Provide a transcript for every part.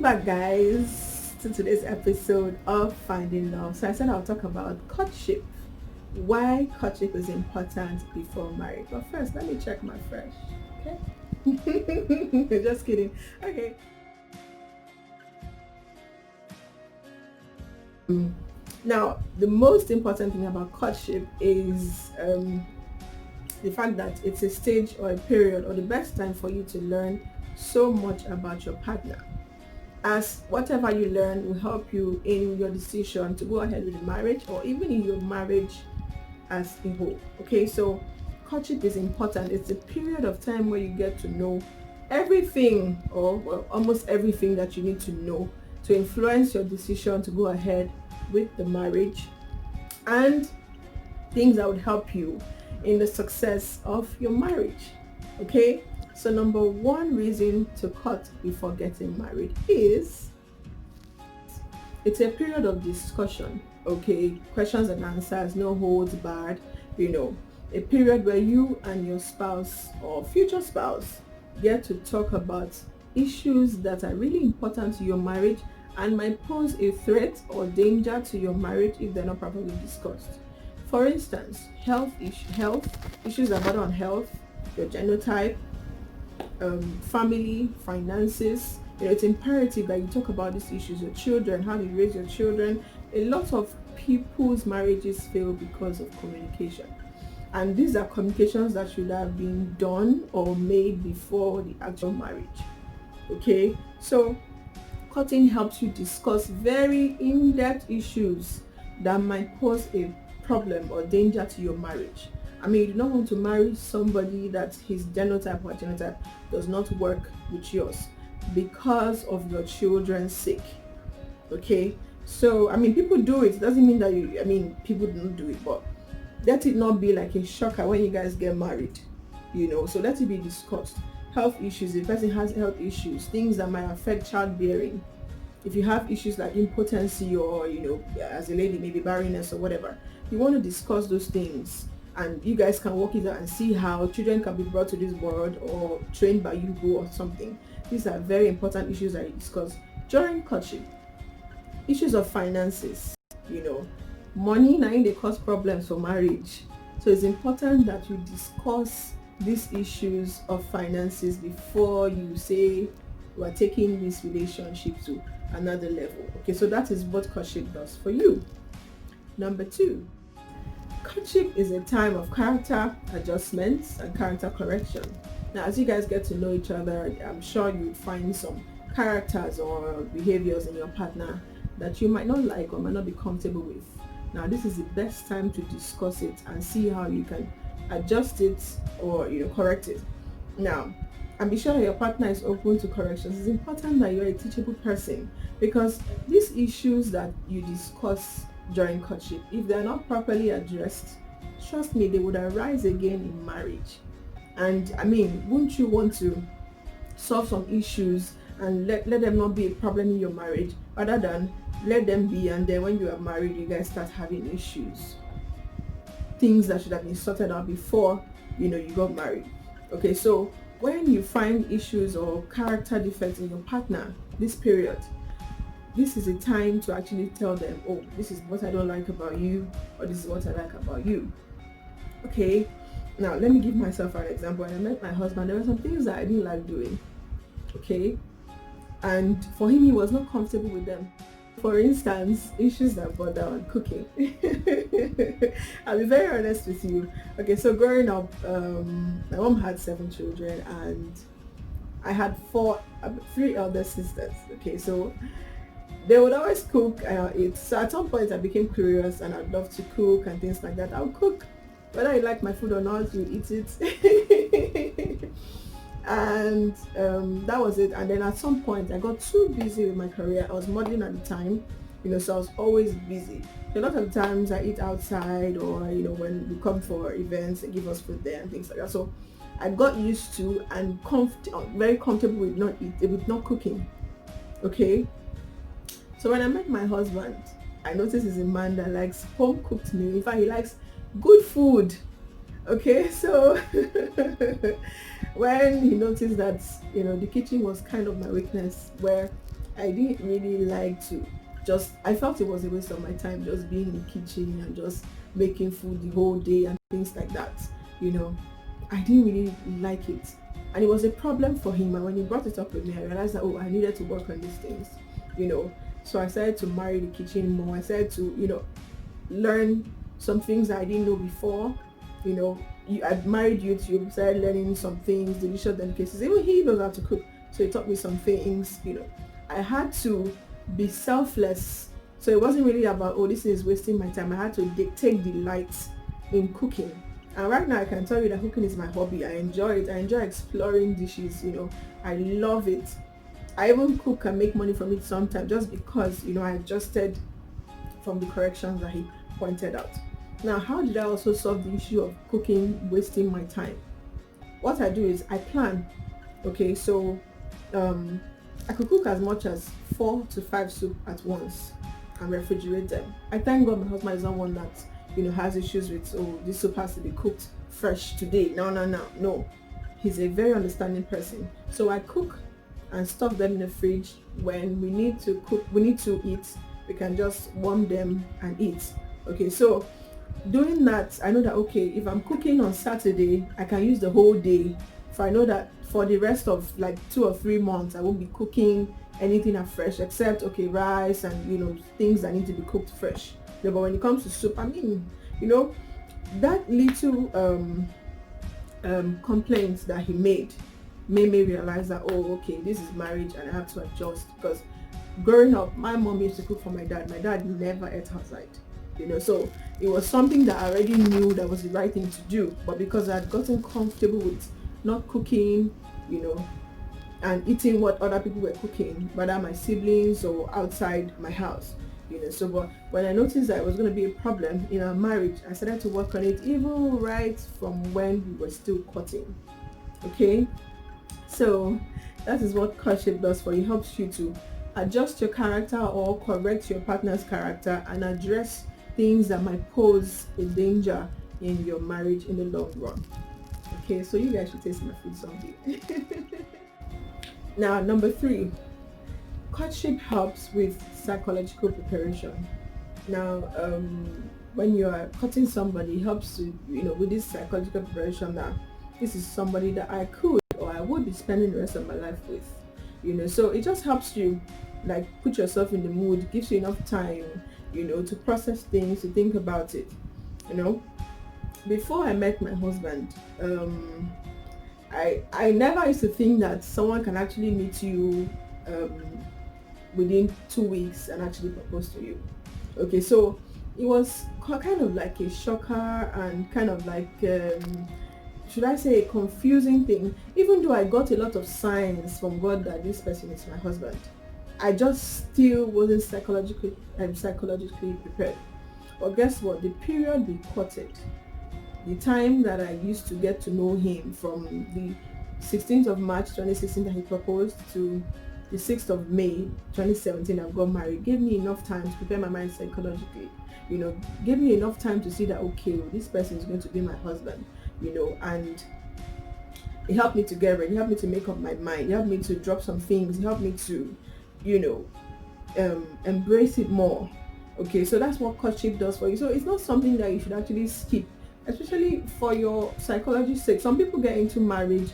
back, guys, to today's episode of Finding Love. So I said I'll talk about courtship, why courtship is important before marriage. But first, let me check my fresh. Okay. Just kidding. Okay. Now, the most important thing about courtship is the fact that it's a stage or a period or the best time for you to learn so much about your partner, as whatever you learn will help you in your decision to go ahead with the marriage or even in your marriage as a whole. Okay, so courtship is important. It's a period of time where you get to know everything, or well, almost everything that you need to know to influence your decision to go ahead with the marriage, and things that would help you in the success of your marriage. Okay, so number one reason to court before getting married is it's a period of discussion. Okay, questions and answers, no holds barred. A period where you and your spouse or future spouse get to talk about issues that are really important to your marriage and might pose a threat or danger to your marriage if they're not properly discussed. For instance, health issues about on health, your genotype, family, finances. It's imperative that you talk about these issues. Your children, how do you raise your children? A lot of people's marriages fail because of communication, and these are communications that should have been done or made before the actual marriage. Okay, so courting helps you discuss very in-depth issues that might pose a problem or danger to your marriage. You do not want to marry somebody that his genotype does not work with yours because of your children's sake. Okay, so people do it. Doesn't mean that people don't do it, but let it not be like a shocker when you guys get married. So let it be discussed. Health issues, if the person has health issues, things that might affect childbearing. If you have issues like impotency or as a lady, maybe barrenness or whatever, you want to discuss those things, and you guys can work it out and see how children can be brought to this world or trained by you or something. These are very important issues that you discuss during courtship. Issues of finances, money now they cause problems for marriage. So it's important that you discuss these issues of finances before you say we are taking this relationship to another level. Okay, so that is what courtship does for you. Number two, courtship is a time of character adjustments and character correction. Now, as you guys get to know each other, I'm sure you'd find some characters or behaviors in your partner that you might not like or might not be comfortable with. Now, this is the best time to discuss it and see how you can adjust it or correct it. Now, and be sure your partner is open to corrections. It's important that you're a teachable person, because these issues that you discuss during courtship, if they're not properly addressed, trust me, they would arise again in marriage. And wouldn't you want to solve some issues and let them not be a problem in your marriage, rather than let them be, and then when you are married you guys start having issues, things that should have been sorted out before you got married. Okay, so when you find issues or character defects in your partner this period, this is a time to actually tell them, oh, this is what I don't like about you, or this is what I like about you. Okay, now let me give myself an example. When I met my husband, there were some things that I didn't like doing. Okay, and for him, he was not comfortable with them. For instance, issues that bother on cooking. I'll be very honest with you. Okay, so growing up, my mom had 7 children and I had 3 elder sisters. Okay, so they would always cook it. So at some point I became curious and I'd love to cook and things like that. I'll cook. Whether you like my food or not, you eat it. And that was it. And then at some point I got too busy with my career. I was modeling at the time, so I was always busy. So a lot of times I eat outside, or when we come for events, they give us food there and things like that. So I got used to and very comfortable with not cooking. Okay, so when I met my husband, I noticed he's a man that likes home cooked meal. In fact, he likes good food. Okay, so when he noticed that the kitchen was kind of my weakness, where I didn't really like to just, I felt it was a waste of my time just being in the kitchen and just making food the whole day and things like that. You know, I didn't really like it. And it was a problem for him. And when he brought it up with me, I realized that, oh, I needed to work on these things, you know. So I started to marry the kitchen more. I started to, learn some things that I didn't know before. I married YouTube, started learning some things, delicious delicacies. Even he knows how to cook. So he taught me some things. I had to be selfless. So it wasn't really about, oh, this is wasting my time. I had to take delight in cooking. And right now I can tell you that cooking is my hobby. I enjoy it. I enjoy exploring dishes. I love it. I even cook and make money from it sometimes just because, I adjusted from the corrections that he pointed out. Now, how did I also solve the issue of cooking wasting my time? What I do is I plan. Okay, so I could cook as much as 4 to 5 soup at once and refrigerate them. I thank God my husband is not one that has issues with, oh, this soup has to be cooked fresh today. No. He's a very understanding person. So I cook and stuff them in the fridge. When we need to eat, we can just warm them and eat. Okay, so doing that, I know that, okay, if I'm cooking on Saturday, I can use the whole day. If I know that for the rest of like 2 or 3 months, I won't be cooking anything afresh except, okay, rice and things that need to be cooked fresh. But when it comes to soup, I mean, that little complaints that he made me realize that, oh, okay, this is marriage and I have to adjust. Because growing up, my mom used to cook for my dad. My dad never ate outside. So it was something that I already knew that was the right thing to do. But because I had gotten comfortable with not cooking, and eating what other people were cooking, whether my siblings or outside my house, So but when I noticed that it was going to be a problem in our marriage, I started to work on it even right from when we were still courting. Okay, so that is what courtship does for you. It helps you to adjust your character or correct your partner's character and address things that might pose a danger in your marriage in the long run. Okay, so you guys should taste my food someday. Now, number 3, courtship helps with psychological preparation. Now, when you are courting somebody, it helps to, with this psychological preparation that this is somebody that I could or I would be spending the rest of my life with. So it just helps you like put yourself in the mood, gives you enough time, to process things, to think about it. Before I met my husband, I never used to think that someone can actually meet you within 2 weeks and actually propose to you. Okay, so it was kind of like a shocker and kind of like should I say a confusing thing. Even though I got a lot of signs from God that this person is my husband, I just still wasn't psychologically prepared. But guess what? The period we courted, the time that I used to get to know him, from the 16th of March 2016 that he proposed to the 6th of May 2017 I got married, gave me enough time to prepare my mind psychologically. Gave me enough time to see that, okay, well, this person is going to be my husband, and it helped me to get ready, it helped me to make up my mind, it helped me to drop some things, it helped me to, embrace it more. Okay, so that's what courtship does for you. So it's not something that you should actually skip, especially for your psychology's sake. Some people get into marriage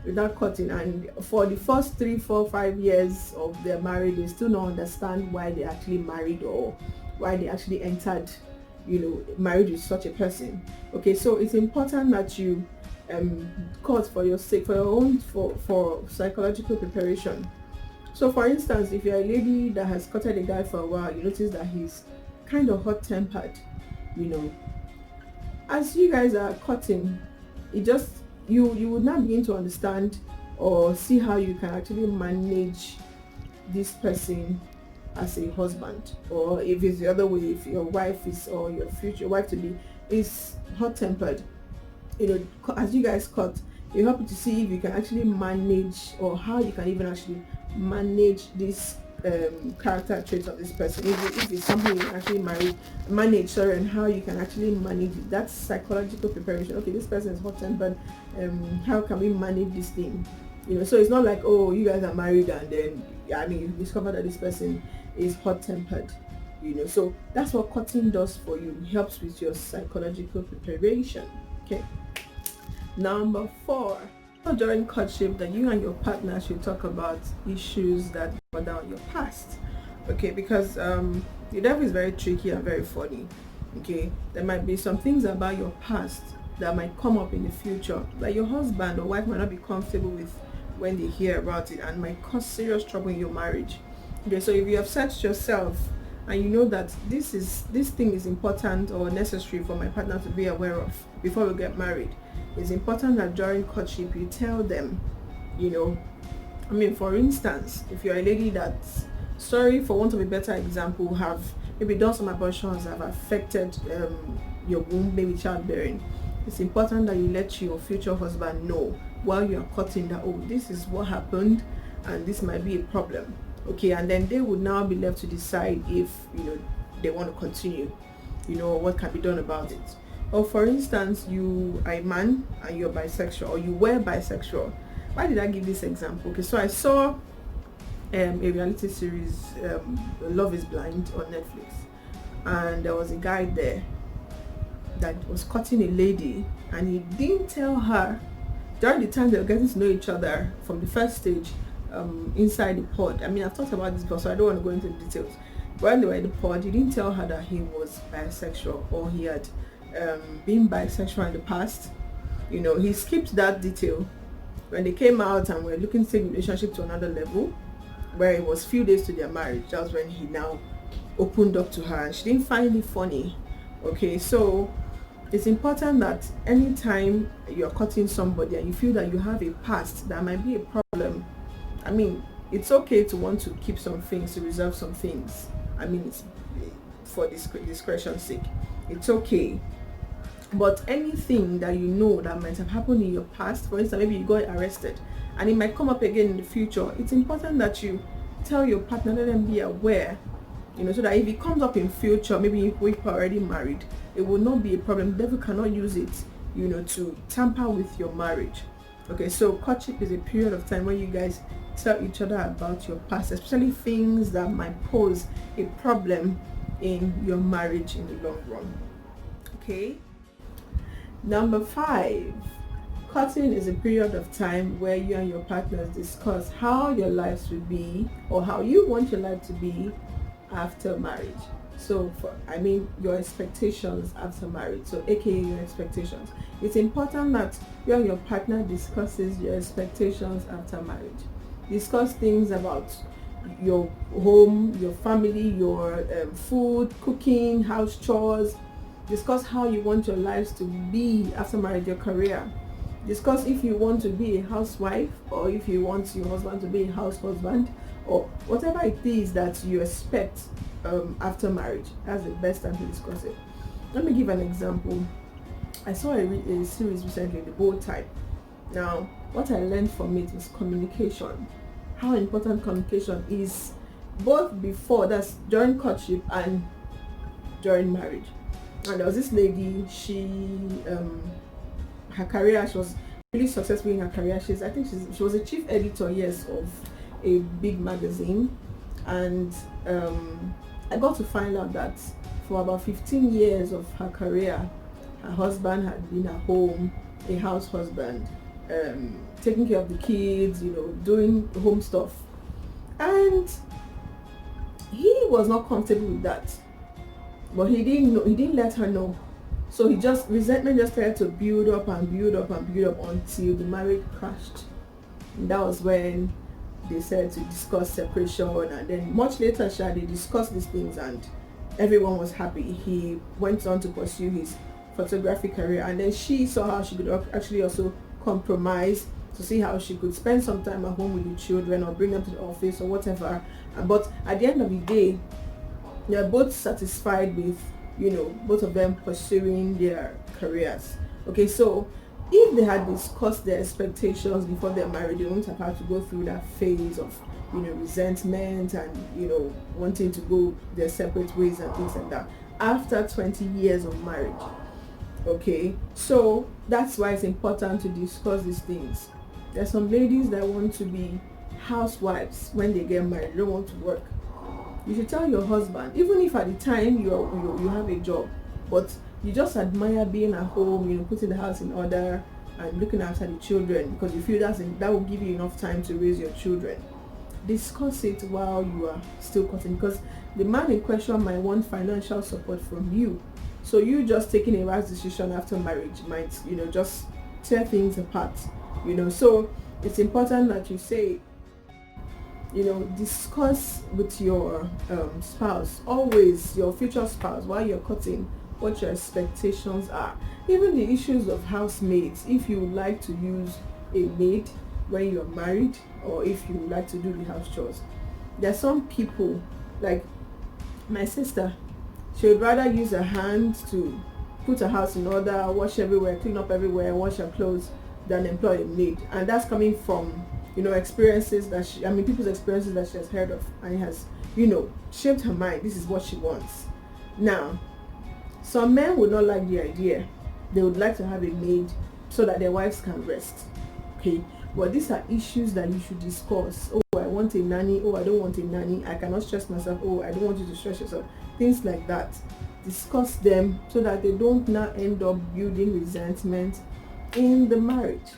without courting, and for the first 3, 4, 5 years of their marriage, they still don't understand why they actually married or why they actually entered, marriage with such a person. Okay, so it's important that you court for your sake, for your own, for psychological preparation. So for instance, if you're a lady that has courted a guy for a while, you notice that he's kind of hot-tempered, as you guys are courting, it just you would not begin to understand or see how you can actually manage this person as a husband. Or if it's the other way, if your wife is, or your future wife to be, is hot-tempered, as you guys court, it helps you to see if you can actually manage, or how you can even actually manage this character traits of this person. If it's something you can actually manage, and how you can actually manage it. That's psychological preparation. Okay, this person is hot-tempered, how can we manage this thing? So it's not like, oh, you guys are married and then I mean, you discover that this person is hot-tempered, so that's what courting does for you. It helps with your psychological preparation. Okay. Number 4, during courtship, that you and your partner should talk about issues that were down your past. Okay, because the devil is very tricky and very funny. Okay, there might be some things about your past that might come up in the future that your husband or wife might not be comfortable with when they hear about it, and might cause serious trouble in your marriage. Okay, so if you have set yourself and you know that this thing is important or necessary for my partner to be aware of before we get married, it's important that during courtship you tell them, I mean, for instance, if you're a lady that's, sorry for want of a better example, have maybe done some abortions that have affected your womb, maybe childbearing, it's important that you let your future husband know while you are courting that, oh, this is what happened and this might be a problem. Okay, and then they would now be left to decide if they want to continue, what can be done about it. Or for instance, you are a man and you're bisexual, or you were bisexual. Why did I give this example? Okay, so I saw a reality series, Love is Blind, on Netflix, and there was a guy there that was courting a lady, and he didn't tell her during the time they were getting to know each other from the first stage, inside the pod. I mean, I've talked about this before, so I don't want to go into the details. When they were in the pod, he didn't tell her that he was bisexual, or he had been bisexual in the past. He skipped that detail. When they came out and were looking to take the relationship to another level, where it was few days to their marriage, that was when he now opened up to her, and she didn't find it funny. Okay, so it's important that anytime you're courting somebody and you feel that you have a past that might be a problem, I mean, it's okay to want to keep some things, to reserve some things. I mean, it's for discretion's sake. It's okay. But anything that that might have happened in your past, for instance, maybe you got arrested and it might come up again in the future, it's important that you tell your partner, let them be aware, so that if it comes up in future, maybe if we're already married, it will not be a problem. The devil cannot use it, to tamper with your marriage. Okay, so courtship is a period of time where you guys tell each other about your past, especially things that might pose a problem in your marriage in the long run. Okay. Number 5, courting is a period of time where you and your partners discuss how your lives will be, or how you want your life to be after marriage. So your expectations after marriage, so aka your expectations. It's important that you and your partner discusses your expectations after marriage. Discuss things about your home, your family, your food, cooking, house chores. Discuss how you want your lives to be after marriage, your career. Discuss if you want to be a housewife, or if you want your husband to be a house husband, or whatever it is that you expect after marriage. That's the best time to discuss it. Let me give an example. I saw a series recently, The Bold Type. Now, what I learned from it was communication. How important communication is, both before, that's during courtship, and during marriage. And there was this lady, her career, she was really successful in her career. She was a chief editor, yes, of a big magazine. And I got to find out that for about 15 years of her career, her husband had been at home, a house husband, taking care of the kids, doing home stuff. And he was not comfortable with that. But he didn't let her know. So resentment just started to build up and build up and build up until the marriage crashed. And that was when they said to discuss separation, and then much later they discussed these things and everyone was happy. He went on to pursue his photography career, and then she saw how she could actually also compromise to see how she could spend some time at home with the children, or bring them to the office or whatever. But at the end of the day, they're both satisfied with both of them pursuing their careers. Okay, so if they had discussed their expectations before their marriage, they wouldn't have had to go through that phase of resentment and wanting to go their separate ways and things like that after 20 years of marriage. Okay, so that's why it's important to discuss these things. There's some ladies that want to be housewives, when they get married, they don't want to work. You should tell your husband, even if at the time you have a job, but you just admire being at home, putting the house in order and looking after the children, because you feel that will give you enough time to raise your children. Discuss it while you are still cutting, because the man in question might want financial support from you. So you just taking a rash decision after marriage might, just tear things apart. So it's important that you say, discuss with your spouse, always your future spouse, while you're cutting, what your expectations are. Even the issues of housemates, if you would like to use a maid when you're married, or if you would like to do the house chores. There are some people, like my sister, she would rather use her hand to put her house in order, wash everywhere, clean up everywhere, wash her clothes, than employ a maid. And that's coming from experiences that people's experiences that she has heard of, and it has shaped her mind. This is what she wants. Now, some men would not like the idea. They would like to have a maid so that their wives can rest. Okay, but these are issues that you should discuss. Oh, I want a nanny. Oh, I don't want a nanny. I cannot stress myself. Oh, I don't want you to stress yourself. Things like that. Discuss them so that they don't now end up building resentment in the marriage.